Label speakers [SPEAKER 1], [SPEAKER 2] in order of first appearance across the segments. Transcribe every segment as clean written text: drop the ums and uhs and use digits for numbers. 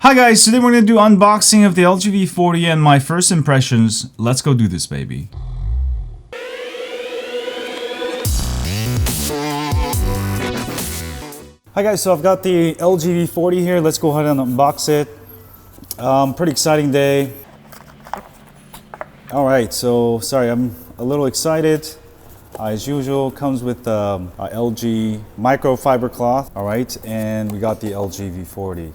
[SPEAKER 1] Hi guys, today we're going to do unboxing of the LG V40 and my first impressions. Let's go do this, baby. Hi guys, so I've got the LG V40 here. Let's go ahead and unbox it. Pretty exciting day. Alright, so sorry, I'm a little excited. As usual, comes with LG microfiber cloth. Alright, and we got the LG V40.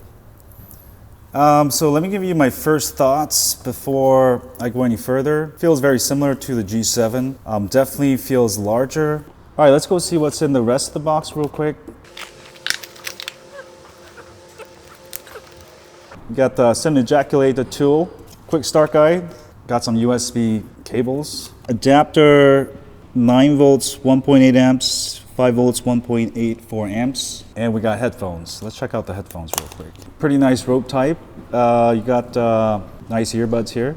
[SPEAKER 1] So let me give you my first thoughts before I go any further. Feels very similar to the G7. Definitely feels larger. All right, let's go see what's in the rest of the box real quick. You got the SIM ejaculator tool, quick start guide. Got some USB cables, adapter, 9 volts, 1.8 amps, 5 volts, 1.84 amps. And we got headphones. Let's check out the headphones real quick. Pretty nice rope type. You got nice earbuds here.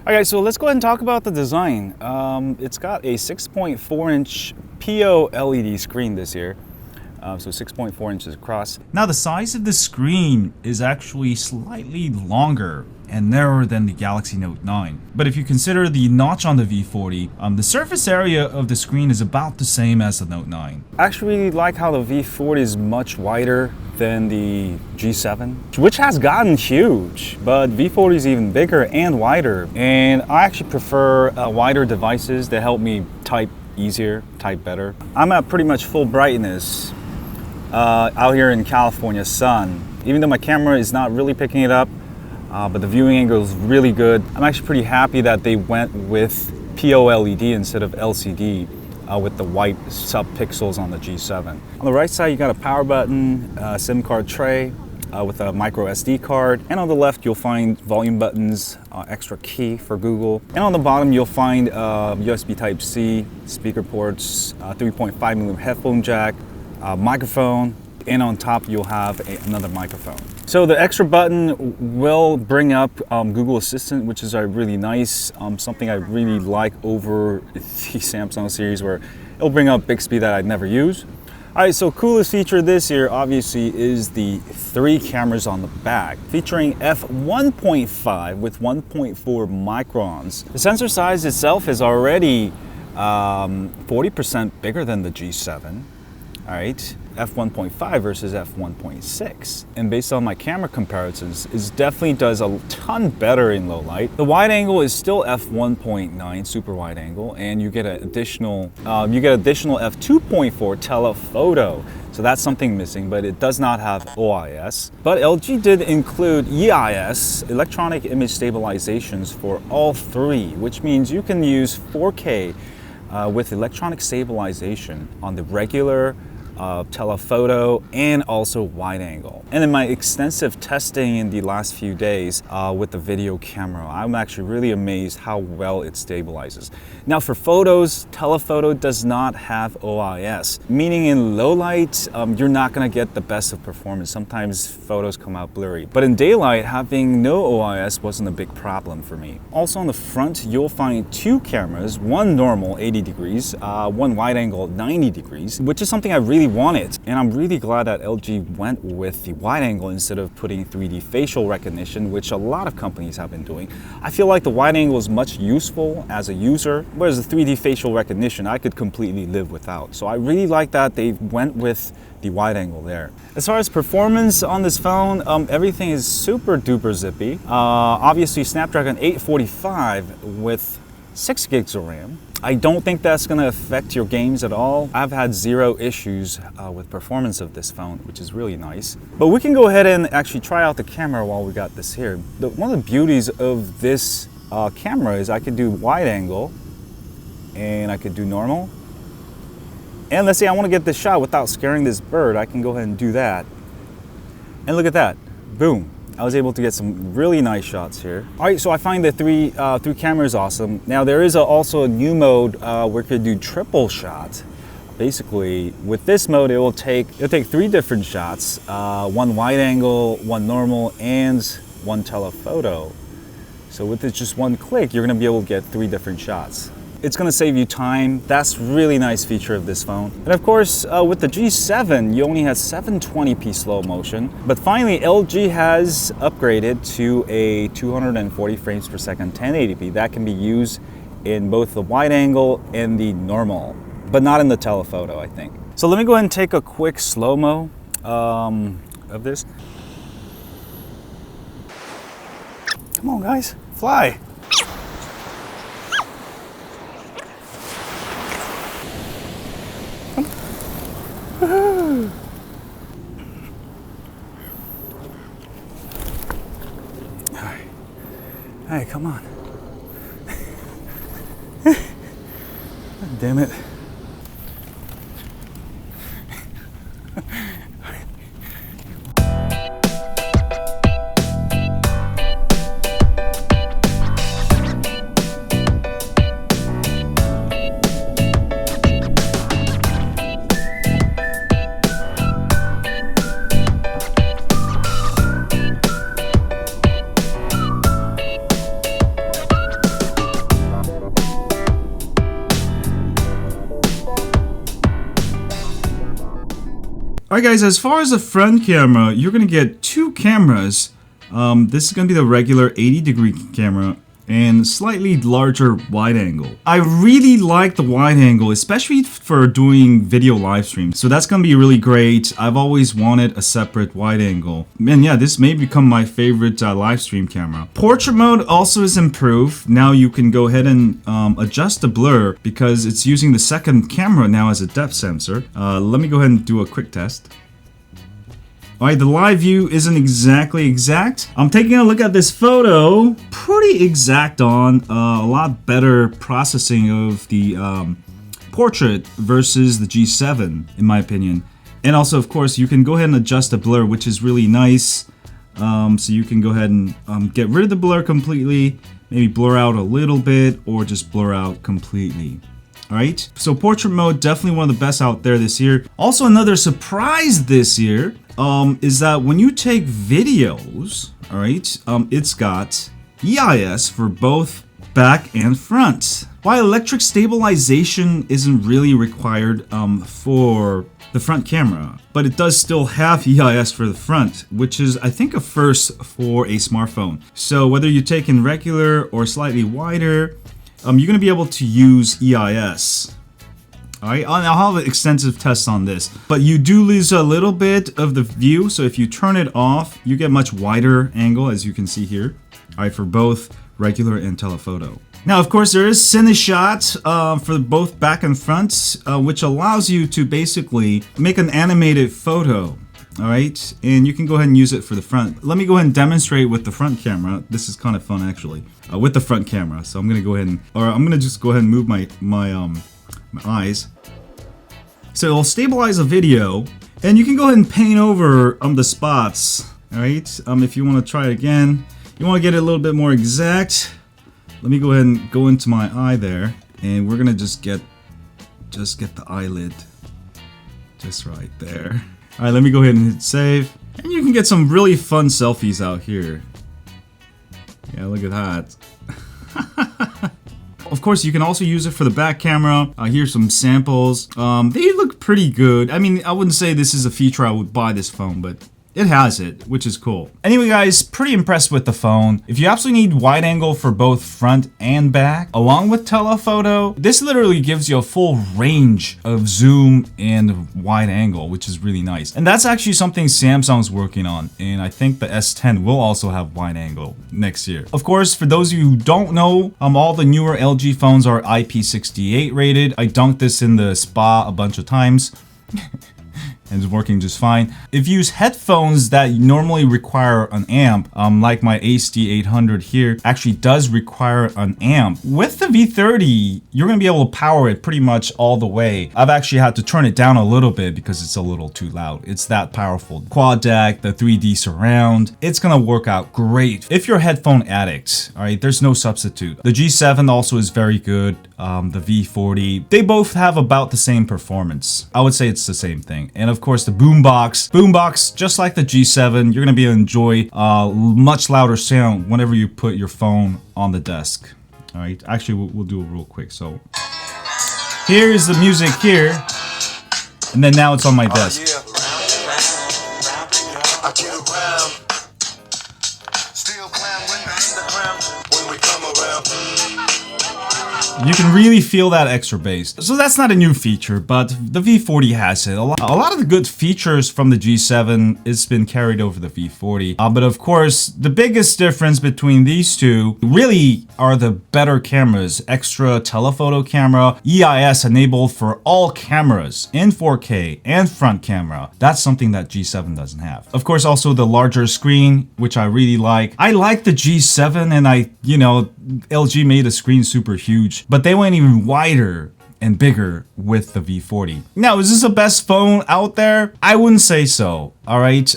[SPEAKER 1] Alright, so let's go ahead and talk about the design. It's got a 6.4-inch PO LED screen this year, so 6.4 inches across. Now the size of the screen is actually slightly longer and narrower than the Galaxy Note 9. But if you consider the notch on the V40, the surface area of the screen is about the same as the Note 9. I actually really like how the V40 is much wider than the G7, which has gotten huge, but V40 is even bigger and wider. And I actually prefer wider devices that help me type easier, type better. I'm at pretty much full brightness out here in California sun. Even though my camera is not really picking it up, but the viewing angle is really good. I'm actually pretty happy that they went with PO LED instead of LCD with the white sub-pixels on the G7. On the right side, you got a power button, SIM card tray with a micro SD card. And on the left, you'll find volume buttons, extra key for Google. And on the bottom, you'll find USB Type-C, speaker ports, 3.5mm headphone jack, microphone, and on top you'll have another microphone. So the extra button will bring up Google Assistant, which is really nice. Something I really like over the Samsung series, where it'll bring up Bixby that I'd never use. All right, so coolest feature this year obviously is the 3 cameras on the back, featuring f1.5 with 1.4 microns. The sensor size itself is already 40% bigger than the G7. All right, f1.5 versus f1.6. And based on my camera comparisons, it definitely does a ton better in low light. The wide angle is still f1.9 super wide angle, and you get an additional f2.4 telephoto. So that's something missing, but it does not have OIS. But LG did include EIS, electronic image stabilizations, for all 3, which means you can use 4K with electronic stabilization on the regular telephoto and also wide angle. And in my extensive testing in the last few days with the video camera, I'm actually really amazed how well it stabilizes. Now for photos, telephoto does not have OIS, meaning in low light, you're not gonna get the best of performance. Sometimes photos come out blurry. But in daylight, having no OIS wasn't a big problem for me. Also on the front, you'll find 2 cameras, one normal 80 degrees, one wide angle 90 degrees, which is something I really wanted. And I'm really glad that LG went with the wide angle instead of putting 3D facial recognition, which a lot of companies have been doing. I feel like the wide angle is much useful as a user, whereas the 3D facial recognition I could completely live without. So I really like that they went with the wide angle there. As far as performance on this phone, everything is super duper zippy. Obviously Snapdragon 845 with 6 gigs of RAM. I don't think that's going to affect your games at all. I've had 0 issues with performance of this phone, which is really nice. But we can go ahead and actually try out the camera while we got this here. One of the beauties of this camera is I could do wide angle and I could do normal And let's say I want to get this shot without scaring this bird, I can go ahead and do that. And look at that, boom. I was able to get some really nice shots here. All right, so I find the three cameras awesome. Now there is also a new mode where you could do triple shot. Basically, with this mode, it'll take 3 different shots, one wide angle, one normal, and one telephoto. So with just one click, you're gonna be able to get 3 different shots. It's gonna save you time. That's really nice feature of this phone. And of course, with the G7, you only have 720p slow motion. But finally, LG has upgraded to a 240 frames per second 1080p. That can be used in both the wide angle and the normal, but not in the telephoto, I think. So let me go ahead and take a quick slow-mo of this. Come on, guys, fly. Woohoo. All right. Hey, come on. Damn it.
[SPEAKER 2] Alright guys, as far as the front camera, you're going to get 2 cameras. This is going to be the regular 80-degree camera and slightly larger wide angle. I really like the wide angle, especially for doing video live streams. So that's going to be really great. I've always wanted a separate wide angle. And yeah, this may become my favorite live stream camera. Portrait mode also is improved. Now you can go ahead and adjust the blur because it's using the second camera now as a depth sensor. Let me go ahead and do a quick test. Alright, the live view isn't exactly exact. I'm taking a look at this photo. Pretty exact on. A lot better processing of the portrait versus the G7, in my opinion. And also, of course, you can go ahead and adjust the blur, which is really nice. So you can go ahead and get rid of the blur completely, maybe blur out a little bit, or just blur out completely. Alright, so portrait mode, definitely one of the best out there this year. Also, another surprise this year is that when you take videos, alright, it's got EIS for both back and front. While electric stabilization isn't really required for the front camera, but it does still have EIS for the front, which is, I think, a first for a smartphone. So whether you take in regular or slightly wider, you're going to be able to use EIS. Alright, I'll have extensive tests on this, but you do lose a little bit of the view, so if you turn it off, you get much wider angle, as you can see here. Alright, for both regular and telephoto. Now, of course, there is CineShot for both back and front, which allows you to basically make an animated photo. Alright, and you can go ahead and use it for the front. Let me go ahead and demonstrate with the front camera. This is kind of fun, actually, with the front camera. So I'm gonna go ahead and, I'm gonna just go ahead and move my eyes. So it'll stabilize a video, and you can go ahead and paint over the spots. Alright, if you want to try it again, you want to get it a little bit more exact. Let me go ahead and go into my eye there, and we're gonna just get the eyelid just right there. Alright, let me go ahead and hit save. And you can get some really fun selfies out here. Yeah, look at that. Of course, you can also use it for the back camera. Here's some samples. They look pretty good. I mean, I wouldn't say this is a feature I would buy this phone, but it has it, which is cool. Anyway, guys, pretty impressed with the phone. If you absolutely need wide angle for both front and back, along with telephoto, this literally gives you a full range of zoom and wide angle, which is really nice. And that's actually something Samsung's working on, and I think the S10 will also have wide angle next year. Of course, for those of you who don't know, all the newer LG phones are IP68 rated. I dunked this in the spa a bunch of times. and it's working just fine. If you use headphones that normally require an amp, like my HD800 here actually does require an amp, with the V30 you're going to be able to power it pretty much all the way. I've actually had to turn it down a little bit because it's a little too loud. It's that powerful. Quad deck, the 3D surround, it's going to work out great. If you're a headphone addict, all right, there's no substitute. The G7 also is very good. The V40, they both have about the same performance. I would say it's the same thing. And of course the boombox, just like the G7, you're gonna be able to enjoy much louder sound whenever you put your phone on the desk. All right, actually we'll do it real quick. So here is the music here, and then now it's on my desk. You can really feel that extra bass. So that's not a new feature, but the V40 has it. A lot of the good features from the G7 has been carried over the V40. But of course, the biggest difference between these two really are the better cameras. Extra telephoto camera, EIS enabled for all cameras in 4K and front camera. That's something that G7 doesn't have. Of course, also the larger screen, which I really like. I like the G7, and LG made the screen super huge, but they went even wider and bigger with the V40. Now, is this the best phone out there? I wouldn't say so. All right.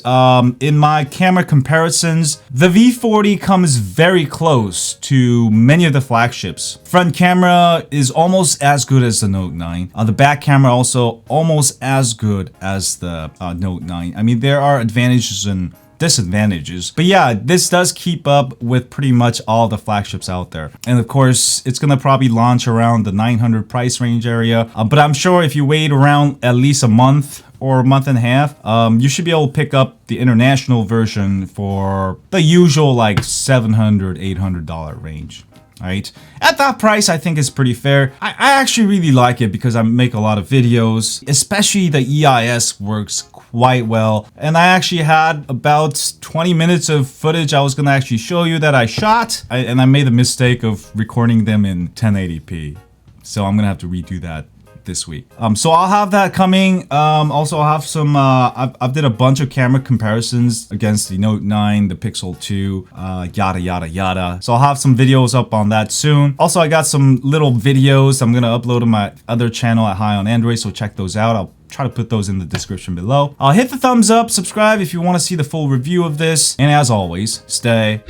[SPEAKER 2] In my camera comparisons, the V40 comes very close to many of the flagships. Front camera is almost as good as the Note 9. The back camera also almost as good as the Note 9. I mean, there are advantages and disadvantages, but yeah, this does keep up with pretty much all the flagships out there. And of course, it's gonna probably launch around the 900 price range area, but I'm sure if you wait around at least a month or a month and a half, you should be able to pick up the international version for the usual like $700, $800 range. Right? At that price, I think it's pretty fair. I actually really like it because I make a lot of videos, especially the EIS works quite well. And I actually had about 20 minutes of footage I was going to actually show you that I shot, and I made the mistake of recording them in 1080p. So I'm going to have to redo that this week. So I'll have that coming. Also, I'll have some, I've did a bunch of camera comparisons against the Note 9, the Pixel 2, yada, yada, yada. So I'll have some videos up on that soon. Also, I got some little videos I'm going to upload on my other channel at High on Android, so check those out. I'll try to put those in the description below. Hit the thumbs up, subscribe if you want to see the full review of this, and as always, stay